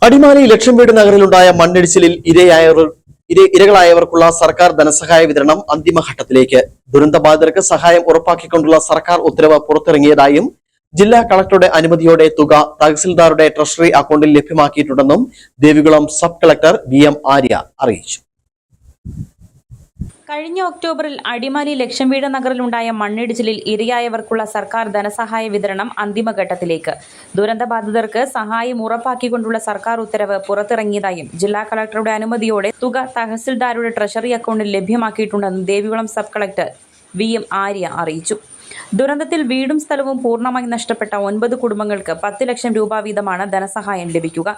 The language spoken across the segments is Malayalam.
അടിമാലി ലക്ഷംവീട് നഗറിലുണ്ടായ മണ്ണിടിച്ചിലിൽ ഇരകളായവർക്കുള്ള സർക്കാർ ധനസഹായ വിതരണം അന്തിമഘട്ടത്തിലേക്ക്. ദുരന്തബാധിതർക്ക് സഹായം ഉറപ്പാക്കിക്കൊണ്ടുള്ള സർക്കാർ ഉത്തരവ് പുറത്തിറങ്ങിയതായും ജില്ലാ കളക്ടറുടെ അനുമതിയോടെ തുക തഹസിൽദാരുടെ ട്രഷറി അക്കൗണ്ടിൽ ലഭ്യമാക്കിയിട്ടുണ്ടെന്നും Devikulam sub collector VM Arya അറിയിച്ചു. കഴിഞ്ഞ ഒക്ടോബറിൽ അടിമാലി ലക്ഷംവീട് നഗറിലുണ്ടായ മണ്ണിടിച്ചിലിൽ ഇരയായവർക്കുള്ള സർക്കാർ ധനസഹായ വിതരണം അന്തിമഘട്ടത്തിലേക്ക്. ദുരന്തബാധിതർക്ക് സഹായം ഉറപ്പാക്കിക്കൊണ്ടുള്ള സർക്കാർ ഉത്തരവ് പുറത്തിറങ്ങിയതായും ജില്ലാ കളക്ടറുടെ അനുമതിയോടെ തുക തഹസിൽദാരുടെ ട്രഷറി അക്കൗണ്ടിൽ ലഭ്യമാക്കിയിട്ടുണ്ടെന്നും Devikulam sub collector VM Arya അറിയിച്ചു. ദുരന്തത്തിൽ വീടും സ്ഥലവും പൂർണ്ണമായി നഷ്ടപ്പെട്ട 9 കുടുംബങ്ങൾക്ക് 10 ലക്ഷം രൂപ വീതമാണ് ധനസഹായം ലഭിക്കുക.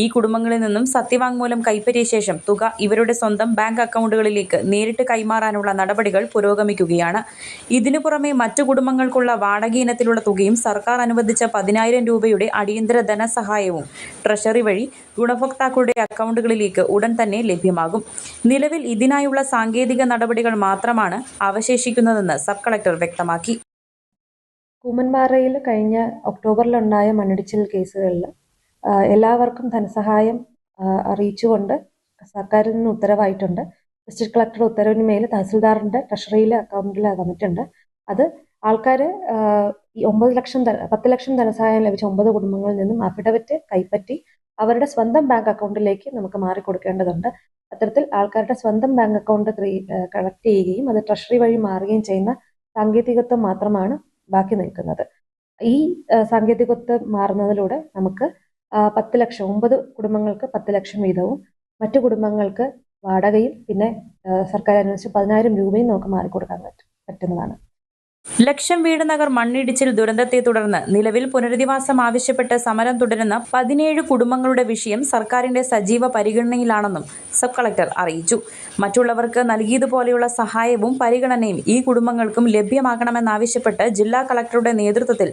ഈ കുടുംബങ്ങളിൽ നിന്നും സത്യവാങ്മൂലം കൈപ്പറ്റിയ ശേഷം തുക ഇവരുടെ സ്വന്തം ബാങ്ക് അക്കൗണ്ടുകളിലേക്ക് നേരിട്ട് കൈമാറാനുള്ള നടപടികൾ പുരോഗമിക്കുകയാണ്. ഇതിനു പുറമെ മറ്റു കുടുംബങ്ങൾക്കുള്ള വാടക ഇനത്തിലുള്ള തുകയും സർക്കാർ അനുവദിച്ച 10,000 രൂപയുടെ അടിയന്തര ധനസഹായവും ട്രഷറി വഴി ഗുണഭോക്താക്കളുടെ അക്കൗണ്ടുകളിലേക്ക് ഉടൻ തന്നെ ലഭ്യമാകും. നിലവിൽ ഇതിനായുള്ള സാങ്കേതിക നടപടികൾ മാത്രമാണ് അവശേഷിക്കുന്നതെന്ന് സബ് കളക്ടർ വ്യക്തമാക്കി. കൂമൻപാറയിൽ കഴിഞ്ഞ ഒക്ടോബറിലുണ്ടായ മണ്ണിടിച്ചിൽ കേസുകളിൽ എല്ലാവർക്കും ധനസഹായം അറിയിച്ചുകൊണ്ട് സർക്കാരിൽ നിന്ന് ഉത്തരവായിട്ടുണ്ട്. ഡിസ്ട്രിക്ട് കളക്ടറുടെ ഉത്തരവിന് മേൽ തഹസിൽദാറിൻ്റെ ട്രഷറിയിലെ അക്കൗണ്ടിൽ വന്നിട്ടുണ്ട്. അത് ആൾക്കാർ ഈ 10 ലക്ഷം ധനസഹായം ലഭിച്ച 9 കുടുംബങ്ങളിൽ നിന്നും അഫിഡവിറ്റ് കൈപ്പറ്റി അവരുടെ സ്വന്തം ബാങ്ക് അക്കൗണ്ടിലേക്ക് നമുക്ക് മാറിക്കൊടുക്കേണ്ടതുണ്ട്. അത്തരത്തിൽ ആൾക്കാരുടെ സ്വന്തം ബാങ്ക് അക്കൗണ്ട് കളക്ട് ചെയ്യുകയും അത് ട്രഷറി വഴി മാറുകയും ചെയ്യുന്ന സാങ്കേതികത്വം മാത്രമാണ് ബാക്കി നിൽക്കുന്നത്. ഈ സാങ്കേതികത്വം മാറുന്നതിലൂടെ നമുക്ക് 10 ലക്ഷം 9 കുടുംബങ്ങൾക്ക് 10 ലക്ഷം വീതവും മറ്റു കുടുംബങ്ങൾക്ക് വാടകയും പിന്നെ സർക്കാർ അനുവദിച്ച 10,000 രൂപയും നമുക്ക് മാറിക്കൊടുക്കാൻ പറ്റുന്നതാണ്. ലക്ഷംവീട് നഗർ മണ്ണിടിച്ചിൽ ദുരന്തത്തെ തുടർന്ന് നിലവിൽ പുനരധിവാസം ആവശ്യപ്പെട്ട് സമരം തുടരുന്ന 17 കുടുംബങ്ങളുടെ വിഷയം സർക്കാരിന്റെ സജീവ പരിഗണനയിലാണെന്നും സബ് കളക്ടർ അറിയിച്ചു. മറ്റുള്ളവർക്ക് നൽകിയതുപോലെയുള്ള സഹായവും പരിഗണനയും ഈ കുടുംബങ്ങൾക്കും ലഭ്യമാക്കണമെന്നാവശ്യപ്പെട്ട് ജില്ലാ കളക്ടറുടെ നേതൃത്വത്തിൽ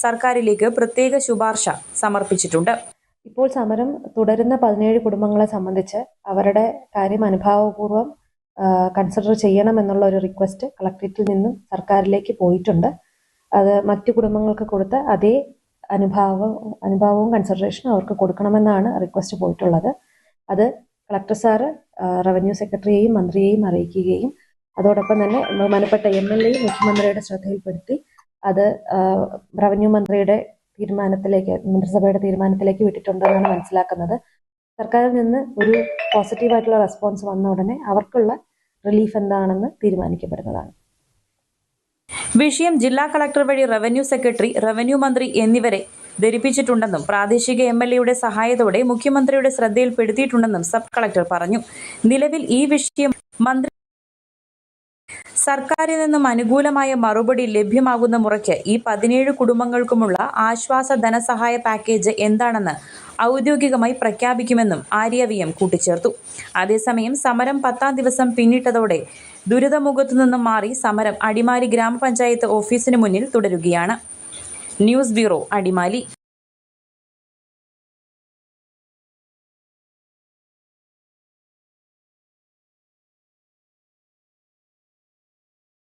സർക്കാരിലേക്ക് പ്രത്യേക ശുപാർശ സമർപ്പിച്ചിട്ടുണ്ട്. ഇപ്പോൾ സമരം തുടരുന്ന 17 കുടുംബങ്ങളെ സംബന്ധിച്ച് അവരുടെ കാര്യം അനുഭാവപൂർവ്വം കൺസിഡർ ചെയ്യണമെന്നുള്ള ഒരു റിക്വസ്റ്റ് കളക്ടറേറ്റിൽ നിന്നും സർക്കാരിലേക്ക് പോയിട്ടുണ്ട്. അത് മറ്റു കുടുംബങ്ങൾക്ക് കൊടുത്ത അതേ അനുഭാവവും കൺസിഡറേഷനും അവർക്ക് കൊടുക്കണമെന്നാണ് റിക്വസ്റ്റ് പോയിട്ടുള്ളത്. അത് കളക്ടർ സാറ് റവന്യൂ സെക്രട്ടറിയെയും മന്ത്രിയെയും അറിയിക്കുകയും അതോടൊപ്പം തന്നെ ബഹുമാനപ്പെട്ട MLA മുഖ്യമന്ത്രിയുടെ ശ്രദ്ധയിൽപ്പെടുത്തി അത് റവന്യൂ മന്ത്രിയുടെ തീരുമാനത്തിലേക്ക് മന്ത്രിസഭയുടെ തീരുമാനത്തിലേക്ക് വിട്ടിട്ടുണ്ടെന്നാണ് മനസ്സിലാക്കുന്നത്. സർക്കാരിൽ നിന്ന് ഒരു പോസിറ്റീവായിട്ടുള്ള റെസ്പോൺസ് വന്ന ഉടനെ അവർക്കുള്ള റിലീഫ് എന്താണെന്ന് തീരുമാനിക്കപ്പെടുന്നതാണ്. വിഷയം ജില്ലാ കളക്ടർ വഴി റവന്യൂ സെക്രട്ടറി, റവന്യൂ മന്ത്രി എന്നിവരെ ധരിപ്പിച്ചിട്ടുണ്ടെന്നും പ്രാദേശിക MLAയുടെ സഹായത്തോടെ മുഖ്യമന്ത്രിയുടെ ശ്രദ്ധയിൽപ്പെടുത്തിയിട്ടുണ്ടെന്നും സബ് കളക്ടർ പറഞ്ഞു. നിലവിൽ ഈ വിഷയം മന്ത്രി സർക്കാരിൽ നിന്നും അനുകൂലമായ മറുപടി ലഭ്യമാകുന്ന മുറയ്ക്ക് ഈ 17 കുടുംബങ്ങൾക്കുമുള്ള ആശ്വാസ ധനസഹായ പാക്കേജ് എന്താണെന്ന് ഔദ്യോഗികമായി പ്രഖ്യാപിക്കുമെന്നും ആര്യ VM കൂട്ടിച്ചേർത്തു. അതേസമയം സമരം 10ാം ദിവസം പിന്നിട്ടതോടെ ദുരിതമുഖത്തു നിന്നും മാറി സമരം അടിമാലി ഗ്രാമപഞ്ചായത്ത് ഓഫീസിന് മുന്നിൽ തുടരുകയാണ്. News bureau, Adimali.